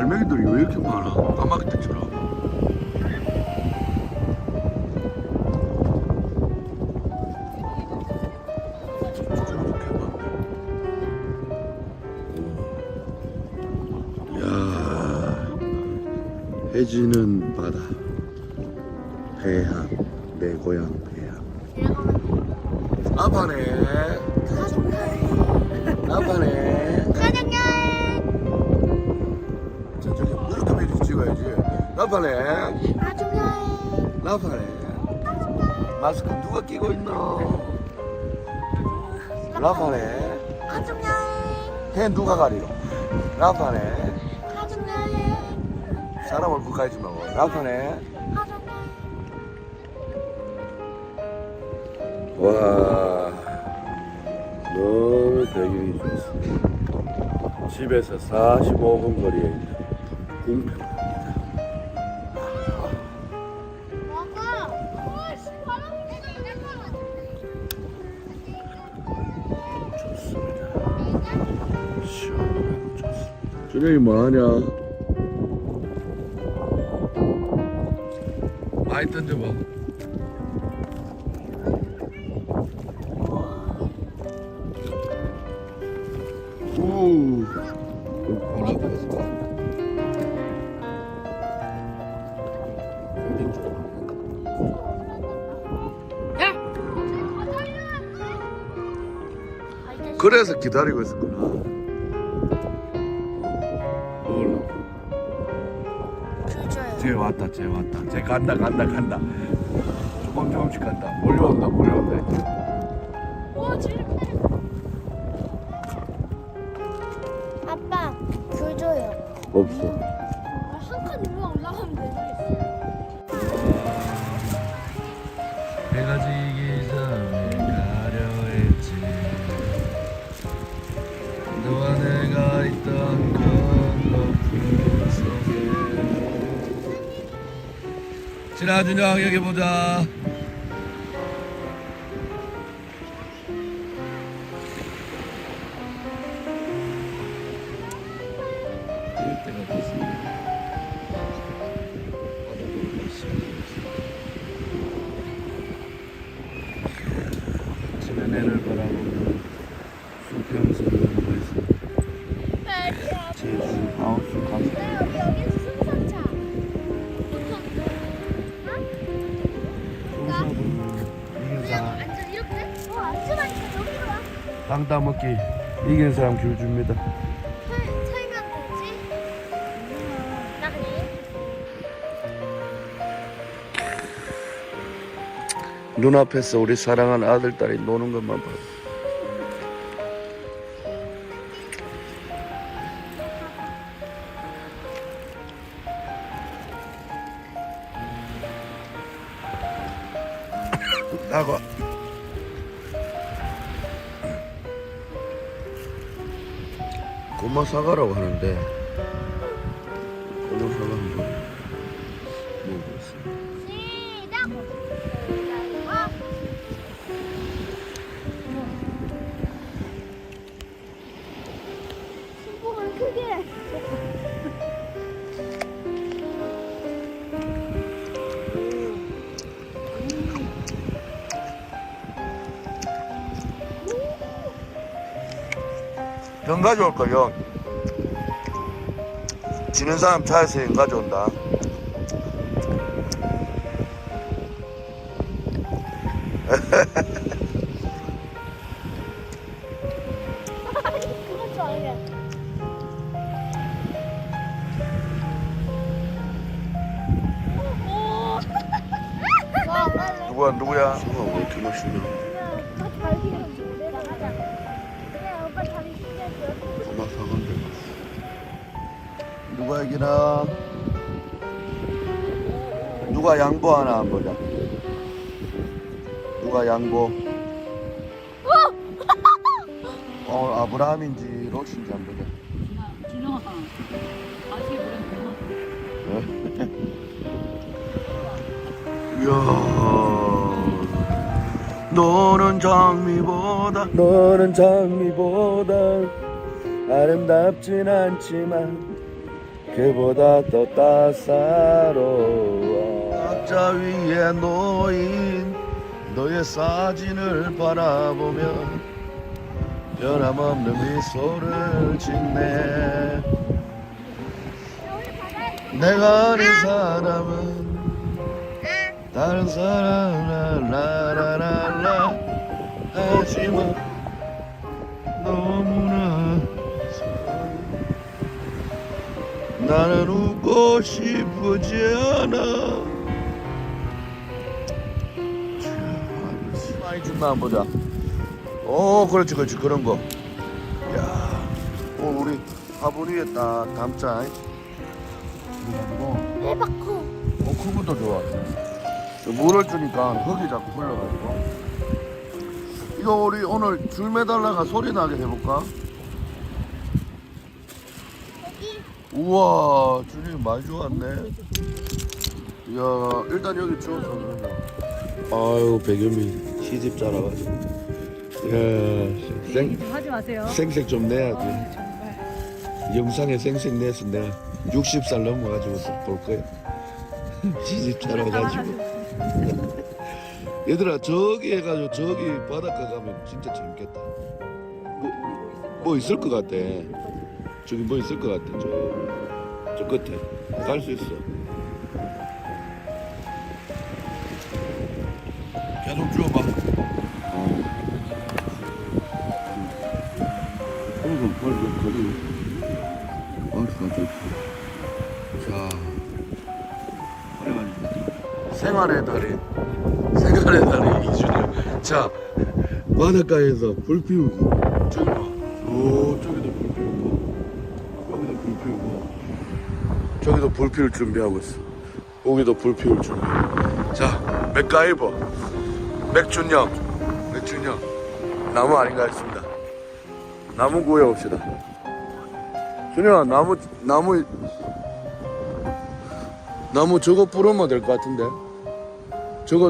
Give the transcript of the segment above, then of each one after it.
갈매기들이 왜 이렇게 많아? 까마귀 떼처럼. 해지는 바다, 배항, 내 고향 배항. 아빠네, 아빠네. 가족여행. 저기 이렇게 매주 찍어야지. 아빠네, 가족여행. 아빠네. 마스크 누가 끼고 있노? 라파네. 가족여행. 해 누가 가리노? 라파네. 가족여행. 사람 얼굴 가리지 말고. 라파네. 가족여행. 와, 너무 배경이 좋습니다. 집에서 45분 거리에 있는 궁평. 좋습니다. 시원하고 좋습니다. 준영이 뭐하냐? 많이 던져봐. 우. 그래서 기다리고 있었구나. 쟤 왔다, 쟤 왔다. 쟤 간다. 조금씩 간다. 몰려온다. 아빠, 귤 줘요. 없어. 한 칸 위로 올라가면 되지. 해가 지기 전에 가려 했지. 너와 내가 있던 건너편 속에. 진아준영 여기 보자. 때가 됐습니다. 지면해를 바라보며 수평선을 보고 있습니다. 제주 하우스 가서 여기서 승상차. 이긴 사람 완전 이렇게? 앉으라니까 여기로 와. 땅 따먹기 이긴 사람 귤 줍니다. 차이가 되지? 나그네. 눈앞에서 우리 사랑하는 아들 딸이 노는 것만 봐. 나가. 고마 사과라고 하는데 고마 사과 한번 먹어보겠습니다. 시작! 신봉을 크게. 연 가져올 거, 연. 지는 사람 차에서 연 가져온다. 그건 좋아해. 누구야? 왜 이렇게 맛있냐? 같이 발기는 좀 나가자. 그래, 오빠 다리 숙여줘. 고마 사과인데. 누가 이기나? 누가 양보 하나 안 보자. 누가 양보? 아브라함인지 롯인지 안 보자. 진영아, 아시게 보냈구나. 이야, 너는 장미보다 아름답진 않지만 걔보다 더 따사로워. 악자 위에 놓인 너의 사진을 바라보며 변함없는 미소를 짓네. 내가 아는 사람은 다른 사람 라라라라 하지만 너무나 나는 웃고 싶지 않아. 많이 준다 한번 보자. 오 그렇지 그렇지 그런 거. 야, 오 우리 화분 위에 딱 담자. 그래가지고 대박 커. 크기도 좋아. 물을 주니까 흙이 자꾸 흘러가지고. 이거 우리 오늘 줄 매달라가 소리 나게 해볼까? 여기 우와 줄이 많이 좋았네. 이야 일단 여기 주워서 그러자. 아유 백유미 시집 자라가지고. 이야 하지 마세요. 생색 좀 내야지. 정말. 영상에 생색 내서 내가 60살 넘어가지고 볼 거야. 시집 자라가지고. 얘들아 저기 해가지고 저기 바닷가 가면 진짜 재밌겠다. 뭐 있을 것 같아. 저기 뭐 있을 것 같아. 저 끝에 갈 수 있어. 계속 주워봐. 빨리 거리. 자, 생활의 달인. 생활의 달인 이준영. 자, 바닷가에서 불 피우기. 저기 봐. 오, 저기도 불 피우고. 여기도 불 피우고. 저기도 불 피울 준비하고 있어. 여기도 불 피울 준비. 자, 맥가이버. 맥준영. 나무 아닌가 했습니다. 나무 구해옵시다. 준영아, 나무 저거 뿌리면 될 것 같은데. 저거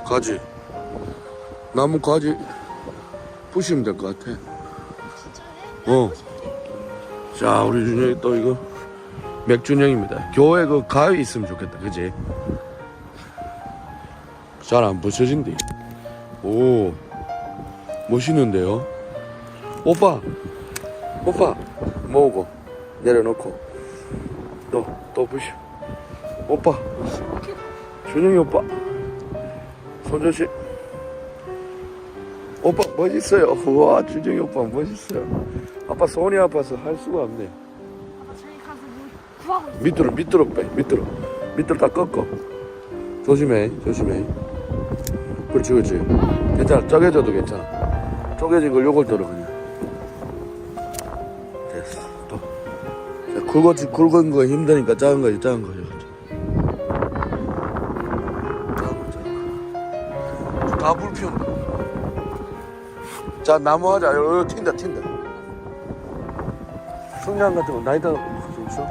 가지 나무 가지 부시면 될 것 같아. 자 우리 준영이 또 이거 맥준영입니다. 교회 그 가위 있으면 좋겠다 그지? 잘 안 부서진대. 오 멋있는데요. 오빠 모으고 내려놓고 또 부셔. 오빠 준영이 오빠 손조심. 오빠 멋있어요. 우와 준영이 오빠 멋있어요. 아빠 손이 아파서 할 수가 없네. 저기 가서 뭐 구하고 있어. 밑으로 빼. 밑으로 다 꺾어. 조심해. 그렇지 괜찮아. 쪼개져도 괜찮아. 쪼개진 걸 요걸 들어 그냥. 됐어. 또 굵은 거 힘드니까 작은 거 다 불 피운다. 자 나무 하자. 여기 튄다. 성냥 같은 거 나이다 좀 있어?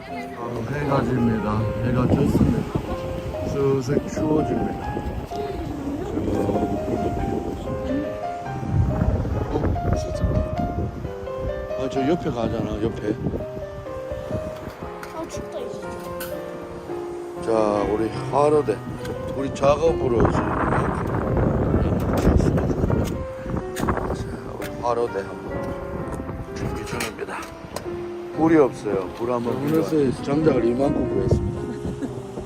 해가 집니다. 해가 졌습니다. 슬슬 추워집니다. 불도 피우고 있어. 저 옆에 가잖아. 옆에. 아 춥다 이제. 자 우리 화로대 우리 작업으로 지금 자 우리 화로대 한번 준비 중입니다. 불이 없어요. 불 한번 불어서 장작을 이만큼 구했습니다.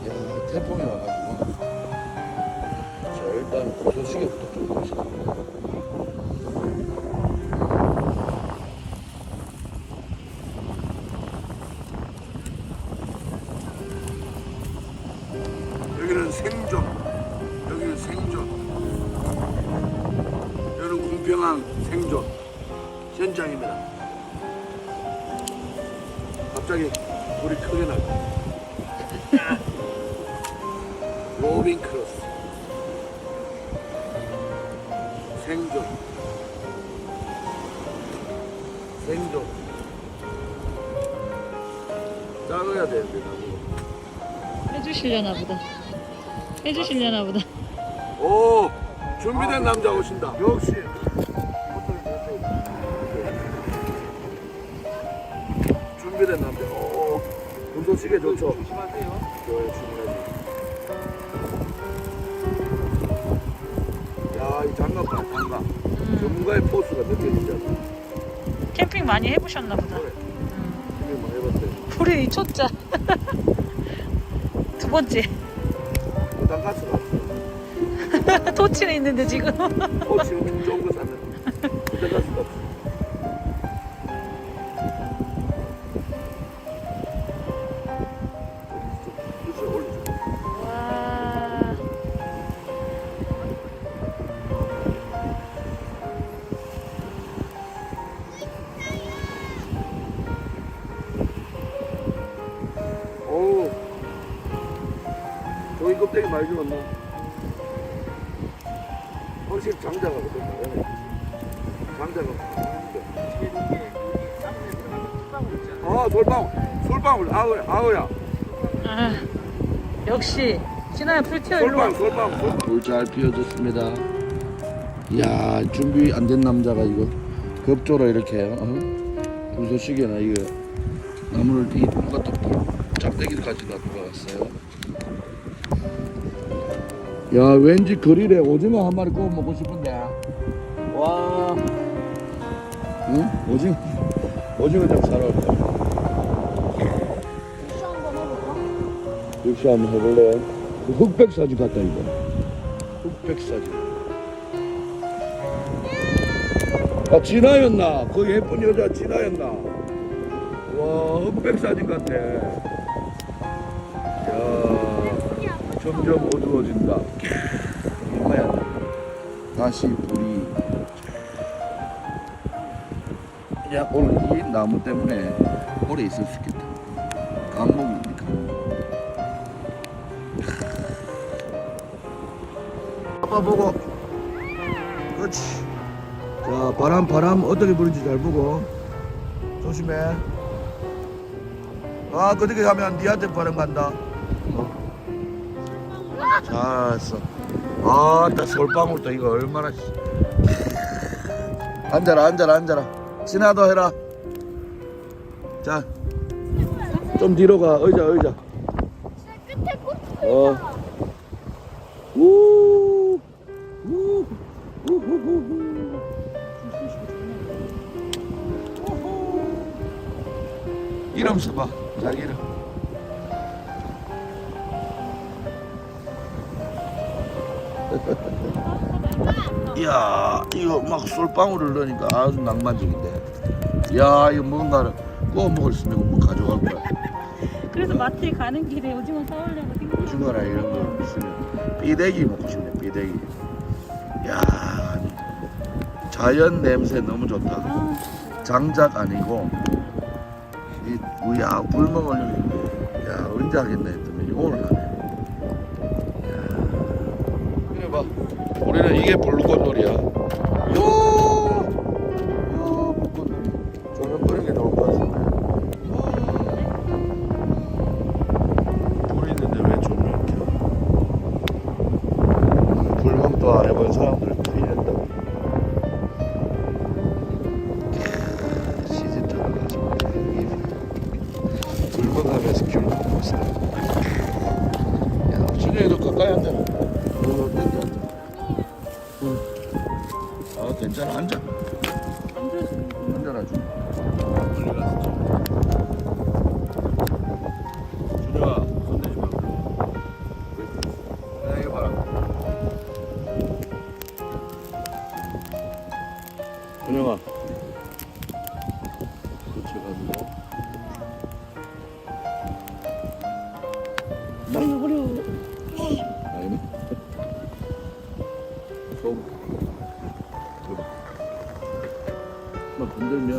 야 태풍이 와가지고. 자 일단 고소시계부터 좀 보시죠. 여기는 생존. 여기는 공평한 생존 현장입니다. 갑자기 불이 크게 나고. 로빙 크로스. 생존. 작아야 되는데 나무. 해주시려나 보다. 오 준비된 남자 오신다. 역시 준비된 남자. 운동시계 좋죠. 조심하세요. 조심해야지. 야, 이 장갑 봐, 장갑. 전문가의 포스가 느껴지지 않나? 캠핑 많이 해보셨나 보다. 그래. 이게 뭐 해봤대. 우리 초짜. 두 번째. 부담가스가 없어. 토치는 있는데 지금. 지금 좋은 거 샀는데 부담가스가 없어. 좀 올려줘. 와. 어우, 저기 껍데기 많이 주었나? 훨씬 장작하거든. 장작은. 솔방울. 아우야. 아, 역시 진아야 불 튀어 일로 와. 솔방울. 불 잘 피워졌습니다. 이야, 준비 안 된 남자가 이거 급조로 이렇게 불쏘시개나 이거 나무를 이 누가 또 짝대기까지 놔두고 왔어요. 야, 왠지 그릴에 오징어 한 마리 구워 먹고 싶은데. 와, 응? 오징어 좀 사러 올까? 육수 한번 해볼까? 역시 한번 해볼래? 그 흑백 사진 같다 이거. 흑백 사진. 아, 진아였나? 그 예쁜 여자 진아였나? 와, 흑백 사진 같아. 야, 점점 어두워진다. 얼마야? 다시 불이. 야, 오늘 이 나무 때문에 오래 있을 수 있겠다. 강목이니까. 아빠 보고. 그렇지. 자, 바람 어떻게 부는지 잘 보고. 조심해. 아, 그렇게 가면 니한테 바람 간다. 잘했어. 아, 나 솔방울도 이거 얼마나. 앉아라. 진아도 해라. 자, 좀 뒤로 가. 의자. 끝에 꽃 어. 우. 이름 써봐. 자기 이름. 이야, 이거 막 솔방울을 넣으니까 아주 낭만적인데. 야, 이거 뭔가를 구워 먹을 수 있는 거 뭐 가져갈 거야. 그래서 마트에 가는 길에 오징어 사오려고 생각. 오징어나 이런 거 있으면 삐대기 먹고 싶네. 삐대기. 야, 자연 냄새 너무 좋다. 아, 장작 아니고 이 우야 불멍 올리는데 야 언제 하겠나 했더니 오늘 하네. 야, 그래 봐. 우리는 이게 불꽃놀이야. 요 불꽃놀이. 조명 끄는 게 좋을 것 같은데. 불 있는데 왜 조명 켜? 불멍도 안 해본 사람들 다 이랬다고. 시즌 들어가지고 불멍하면서 귤 먹고 있어. 야, 준영이도 가까이 앉아. 땡겨 앉아. 응. 아, 괜찮아. 앉아. 앉아라 좀. 멀리 가서 좀. 준영아, 손 대지 마. 야, 이거 봐라. 준영아. 붙여가지고. 날려버려. 아니네. 좀. 막 건들면.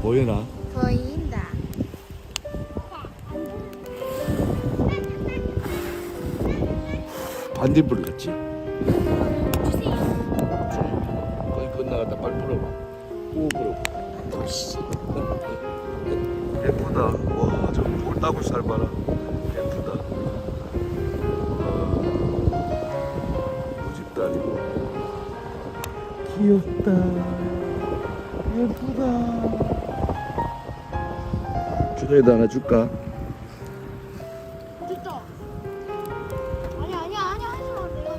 보이나? 보인다. 반딧불 같지? 거기 건너갔다 빨리 불어봐. 오, 불어봐. 예쁘다. 와, 저 볼따구살 봐라. 예쁘다. 오징어 귀엽다. 예쁘다. 준영이도 하나 줄까? 됐다. 아니야 하지 마. 내가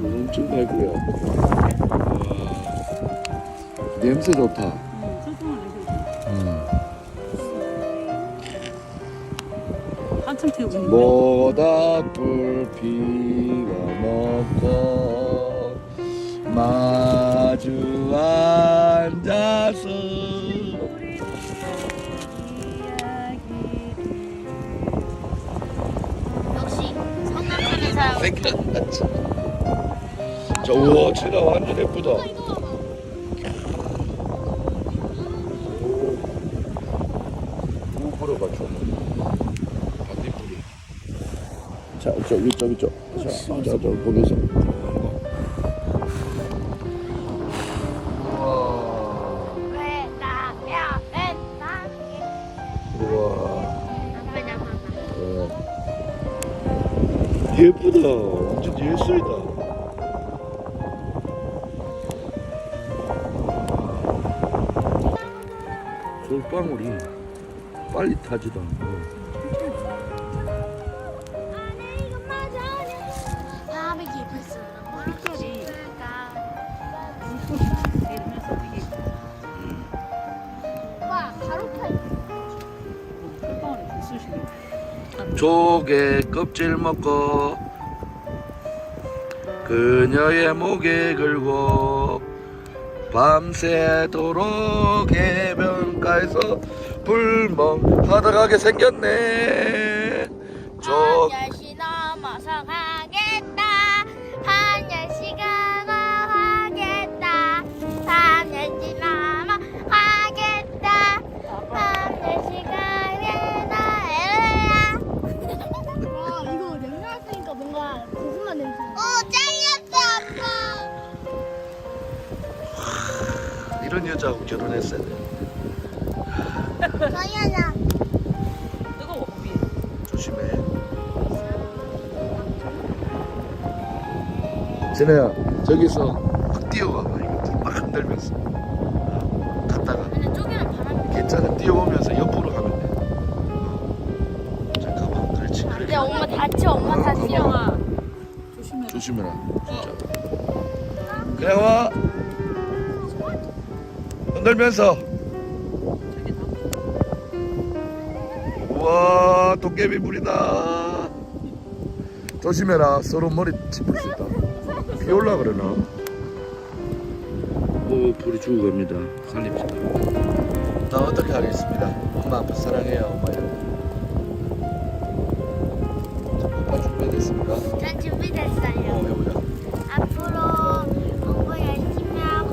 엄청 달고요. 냄새 좋다. 소중한 냄새. 음. 한참 태우고 있는데. 모닥불 피워 먹고 마주 앉아서 역시 성남하는 사람. 생각나지. 저 우와 진짜 완전 예쁘다. 이거 봐봐. 우불어가 좀 반딧불이. 자 이쪽. 자 거기서. 우와. 왜 나면은 나게. 우와. 왜냐면 예쁘다. 완전 예술이다. 솔방울이 빨리 타지도 않고. 안에 이거 맞아. 다음에 기부했어. 색깔이. 이러면서 되게 와 가로타 있어. 흙방울이 쑤시네. 조개 껍질 먹고 그녀의 목에 걸고 밤새도록 해변가에서 불멍하다 가게 생겼네. 한 10시 넘어서 가겠다. 한 10시가 가겠다. 한 10시 넘어 가겠다. 한 10시가 되나. 와 이거 냄새 났으니까 뭔가 고구마 냄새. 잘렸어 아빠. 이런 여자하고 결혼했어야 돼. 서연아. 뜨거워 위에. 조심해. 진아야 저기서 막 뛰어와봐. 이거 막 흔들면서 갔다가 근데 저기는 바람이. 괜찮아. 뛰어오면서 옆으로 가면 돼. 잠깐만. 그렇지. 근데 엄마 다쳐. 엄마 다쳐. 지영아 조심해. 조심해라. 진짜. 그래 와. 흔들면서. 저기 나. 우와 도깨비 불이다. 조심해라. 서로 머리 짚을 수 있다. 비 올라 그러나? 오 불이 죽어갑니다. 살립시다. 나 어떻게 하겠습니다. 엄마 아빠 사랑해요 엄마요. 자, 오빠 준비됐습니까? 전 준비됐어요. 해보자. 앞으로 공부 열심히 하고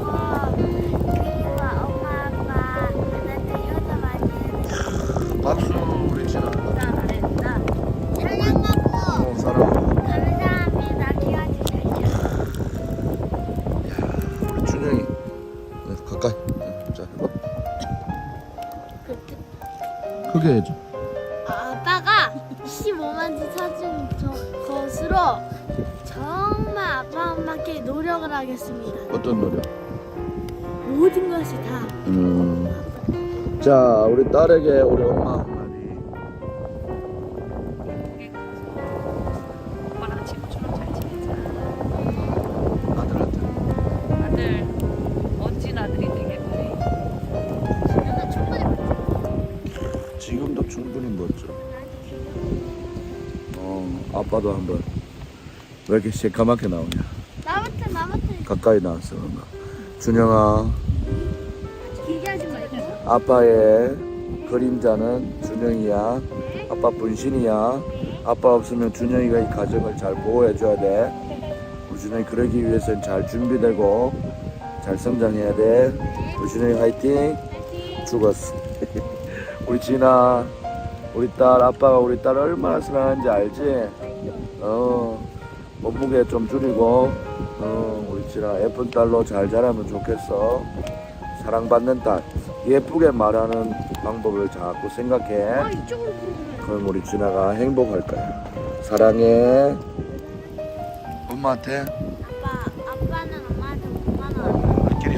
그리고 엄마 아빠한테 효도 많이 해주고 박수 우리 진아. 사랑하고 사랑하고. 감사합니다. 키워주셔서. 우리 준영이 가까이. 자 해봐. 크게 해줘. 아빠가 15만 字사준 것으로 정말 아빠 엄마께 노력을 하겠습니다. 어떤 노래? 모든 것이 다. 자 우리 딸에게 우리 엄마 한마디. 오빠랑 친구처럼 잘 지내자. 아들한테. 아들 멋진 아들이 되길 바래. 내가 충분히 지금도 충분히 멋져. 아빠도 한번 왜 이렇게 새까맣게 나오냐. 나부터 가까이 나왔어 그런가. 준영아 기대하지 말고. 아빠의 그림자는 준영이야. 아빠 분신이야. 아빠 없으면 준영이가 이 가정을 잘 보호해줘야 돼. 우리 준영이 그러기 위해서는 잘 준비되고 잘 성장해야 돼. 우리 준영이 화이팅. 죽었어. 우리 진아 우리 딸 아빠가 우리 딸 얼마나 사랑하는지 알지? 몸무게 좀 줄이고 우리 진아 예쁜 딸로 잘 자라면 좋겠어. 사랑받는 딸 예쁘게 말하는 방법을 자꾸 생각해. 이쪽으로 보면. 그럼 우리 진아가 행복할 거야. 사랑해. 엄마한테 아빠는 엄마한테 5만 원. 끼리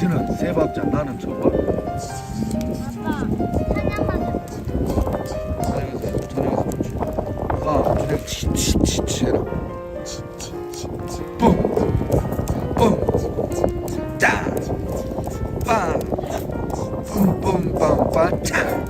당신은 세 박자, 나는 첫 박. 아빠 사냥만 해보지. 사냥해서 좋지. 가, 그냥 치치치치 해라. 뿡, 뿡, 짜, 빵, 뿜뿜빵빵, 차.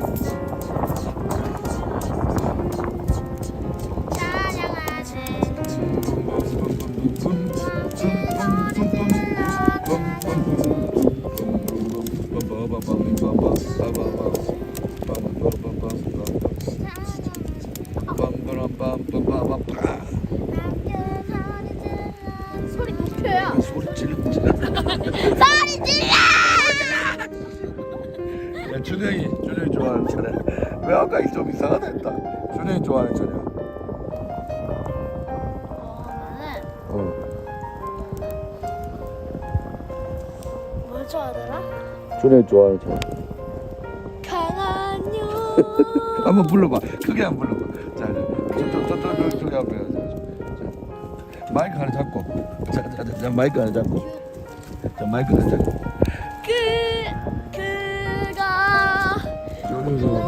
소리 높여요. 소리 질러. 소리 질러! 야, 준영이 좋아하는 차례. 왜 아까 좀 이상하다 했다. 준영이 좋아하는 차례. 나는 어. 뭘 좋아하더라? 준영이 좋아하는 차례. 강한 요. 한번 불러봐. 크게 한번 불러봐. 자, 저기 앞에 가자. 자, 마이크 하나 잡고. 자, 마이크 하나 잡고. 자, 마이크 하나 잡고. 그가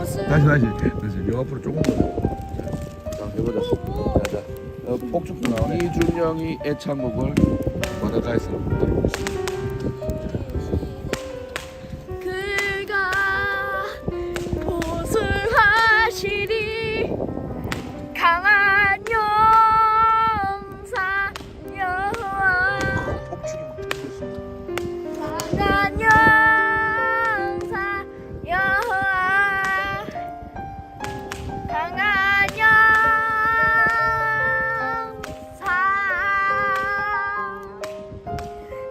다시. 요 앞으로 조금 더. 자, 해보자. 자. 폭죽도 나오네. 이준영이 애창곡을 바닷가에서 부르고 있습니다. 그가 보수하시리 강한 용사 여호와 폭죽이 막 들고 있습니다. 강한 용사 여호와 강한 용사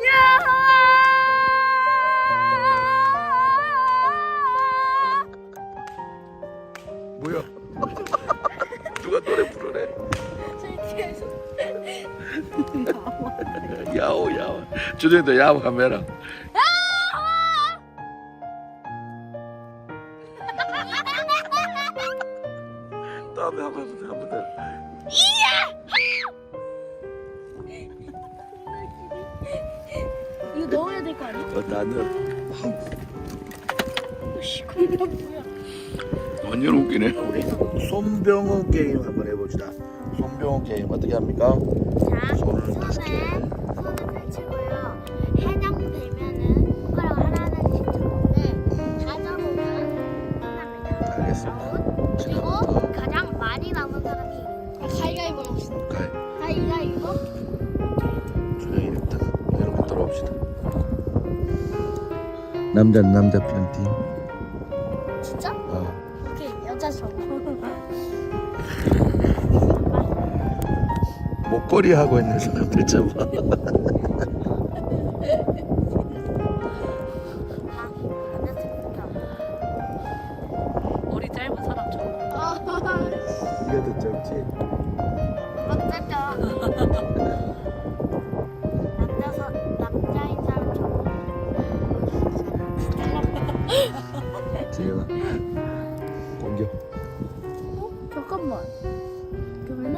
여호와 뭐야? 누가 노래 부르래? 저희 뒤에서 야오. 준영이도 야오 하메라. 다음에 한번 더. 이거 넣어야 될 거 아니야? 나는 씨, 그게 뭐야? 완전 웃기네. 우리 손병호 게임 한번 해봅시다. 손병호 게임 어떻게 합니까? 자, 손을 손을 다섯 개. 펼치고요. 해당되면은 손가락 하나하나씩 잡는데 다 잡으면 끝납니다. 알겠습니다. 그리고 가장 많이 남은 사람이 가위가위보 합시다. 가위가위보. 준영이 일단 이렇게 돌아옵시다. 남자는 남자 편팀. 진짜? 오케이, 여자 저거. 목걸이 하고 있는 사람들 잡아. 머리 짧은 사람처럼. 이게 더 짧지? 맞다. 남자인 사람처럼. 지영아 공격. 잠깐만. 그러면은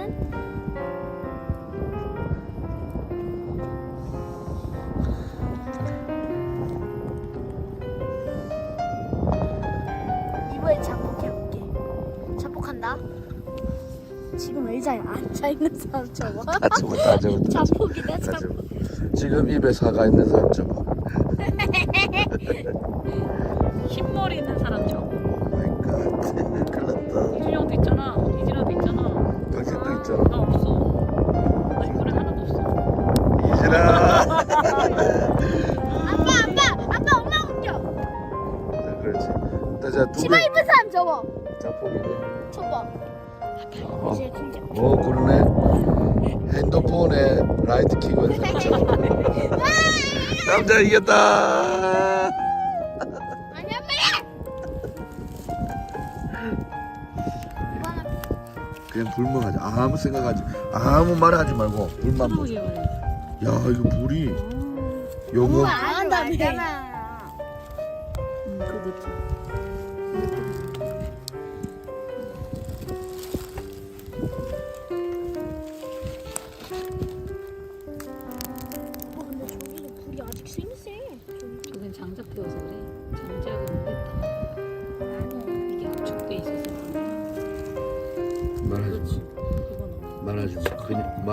이번에 자폭해볼게. 자폭한다. 지금 의자에 앉아 있는 사람 저거. 다 잡았다. 자폭이네 자폭. 지금 입에 사가 있는 사람 잡아. 흰머리 있는 사람처럼. 오마이갓. 큰일 났다. 이준영도 있잖아. 이진아도 있잖아. 당신도 나 있잖아. 없어. 나 흰머리 하나도 없어. 이진아. 아빠 엄마 웃겨. 그렇지. 자, 두 치마 개. 입은 사람 저거. 자폭이네. 저거. 어, 이제 진짜. 그러네. 핸드폰에 라이트 켜고 있는 사람 잡아. 남자 이겼다. 아니야 이번엔 그냥 불멍하자. 아무 생각하지, 아무 말하지 말고 불만 보자. 사막이야. 야, 이거 물이 영어. 안 한다며. 그거 넣지. 근데 저기는 불이 아직 쌩쌩. 저게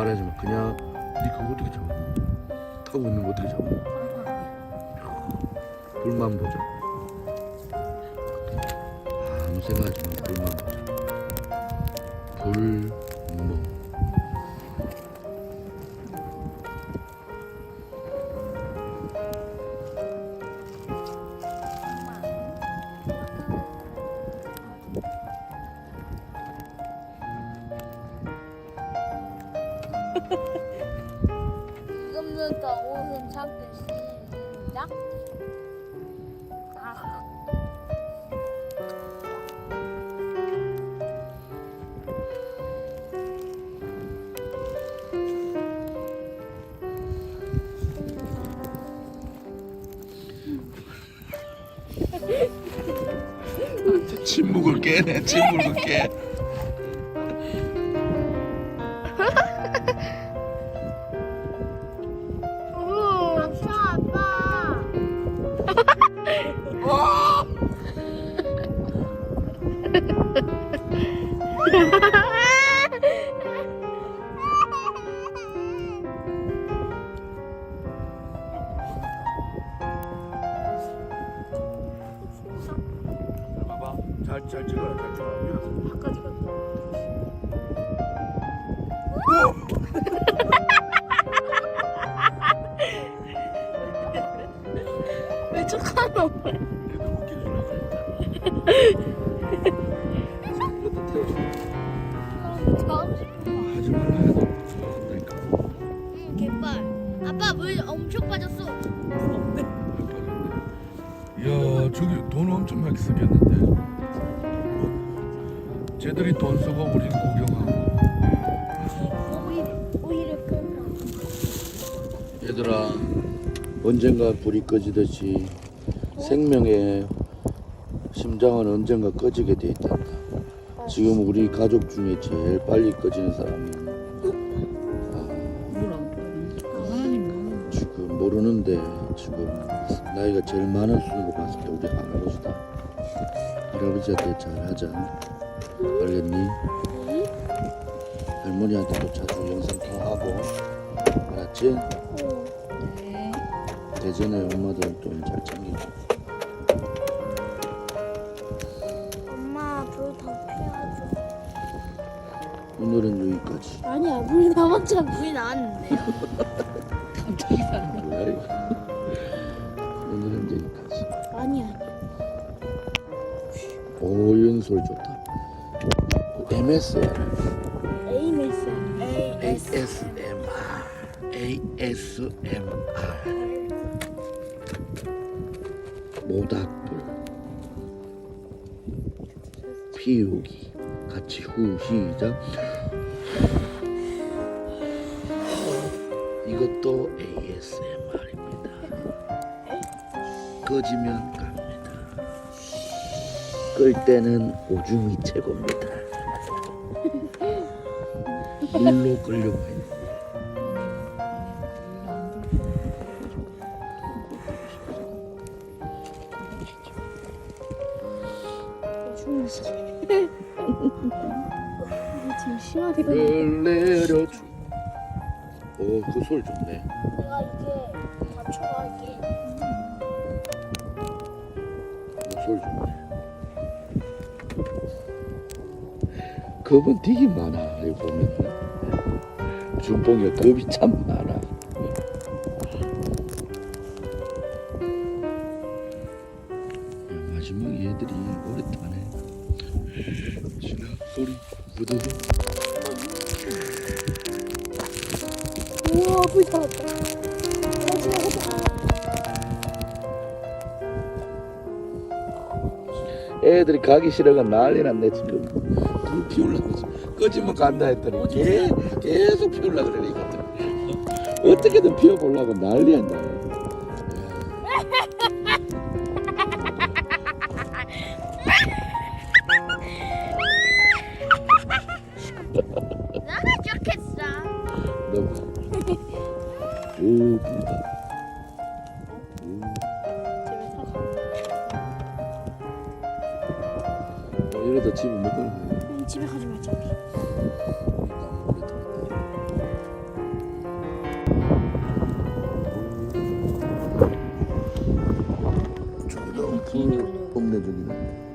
말하지 마. 그냥 니 그거 어떻게 잡아? 타고 있는 거 어떻게 잡아? 불만 보자. 아무 생각하지 마. 불만 보자. 불멍. 지금부터 옷은 찾기 시작. 아. 침묵을 깨네. 침묵을 깨. 아빠. 봐봐. 잘 찍어라. 잘 찍어라. 밀어서. 바까지 갔다. 왜 척하노? 얘도 웃기는 줄 알지. 이것도 태워줘. 하지 말라 해도 한다니까. 응, 갯벌. 아빠 물 엄청 빠졌어. 이야, 저기 돈 엄청 많이 쓰겠는데. 쟤들이 돈 쓰고 우리 구경하고. 오히려 끌까. 얘들아, 언젠가 불이 꺼지듯이 생명의 심장은 언젠가 꺼지게 돼 있단다. 지금 우리 가족 중에 제일 빨리 꺼지는 사람이 지금 모르는데 지금 나이가 제일 많은 순으로 봤을 때 우리 할아버지다. 할아버지한테 잘하자. 알겠니? 할머니한테도 자주 영상통화하고 알았지? 대전에 엄마들 좀 잘 챙기고. 엄마 불 더 피워줘. 오늘은 여기까지. 아니야 물 남았잖아. 물이 나왔는데. 갑자기 사람. 뭐야 이거? 오늘은 여기까지. 아니야. 오, 이런 소리 좋다. MSR, ASMR. 모닥불 피우기 같이 후 시작. 이것도 ASMR입니다. 꺼지면 갑니다. 끌 때는 오줌이 최고입니다. 물로 끌려고 해. 지금 심하게 를 내려줘. 오, 그 소리 좋네. 내가 이제 맞춰갈게. 그 소리 좋네. 겁은 되게 많아. 여기 보면 준봉이가 겁이 참 많아. 야, 마지막에 얘들이 오래 타네. 지나 소리 묻어줘. 우와 불 나왔다. 애들이 가기 싫어가 난리 났네 지금. 불 피우려고 지금 꺼지면 간다 했더니 계속 피우려고 그래 이것들. 어떻게든 피워보려고 난리야 난리. 나가 좋겠어. 너무 오 불다. 이러다 집에 못 가는 거야. 집에 가지 말자. 너무 오래 타겠다. 그 읍내 쪽이네.